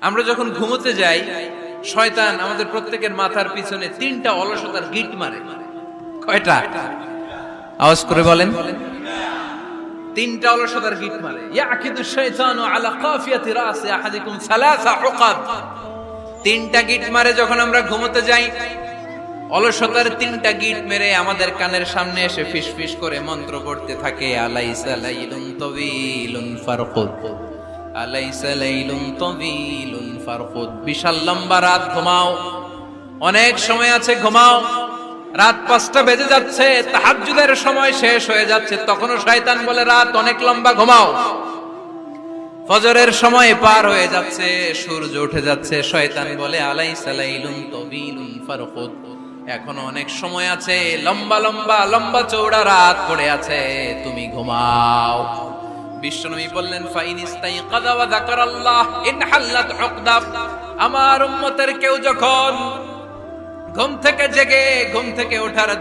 আমরা যখন ঘুমোতে যাই, শয়তান আমাদের প্রত্যেকের মাথার পিছনে 3টা অলসতার গিট মারে। কয়টা? আওয়াজ করে বলেন। 3টা অলসতার গিট মারে। ইয়াকিদু শাইতানু আলা কাফিয়াতি রাসি আহাদিকুম সালাসা উকাব। 3টা গিট মারে যখন আমরা ঘুমোতে যাই। অলসতার 3টা গিট মেরে আমাদের কানের সামনে এসে ফিসফিস করে মন্ত্র পড়তে থাকে, আলাইসা লাইলুন তাওয়িলুন ফারকুদ, আলাইসা লাইলুন তাওয়িলুন ফারকুদ। বিশাল লম্বা রাত, ঘুমাও, অনেক সময় আছে, ঘুমাও। রাত 5টা বেজে যাচ্ছে, তাহাজ্জুদের সময় শেষ হয়ে যাচ্ছে, তখনও শয়তান বলে রাত অনেক লম্বা, ঘুমাও। ফজরের সময় পার হয়ে যাচ্ছে, সূর্য উঠে যাচ্ছে, শয়তান বলে আলাইসা লাইলুন তাওয়িলুন ফারকুদ, এখনো অনেক সময় আছে, লম্বা লম্বা লম্বা চৌড়া রাত পড়ে আছে, তুমি ঘুমাও। বিশ্বনবী বললেন, ফাইন ইস্তাইকাযা ওয়া যাকারাল্লাহ ইনহাল্লাত উকদা। আমার উম্মতের কেউ যখন ঘুম থেকে জেগে ঘুম থেকে ওঠার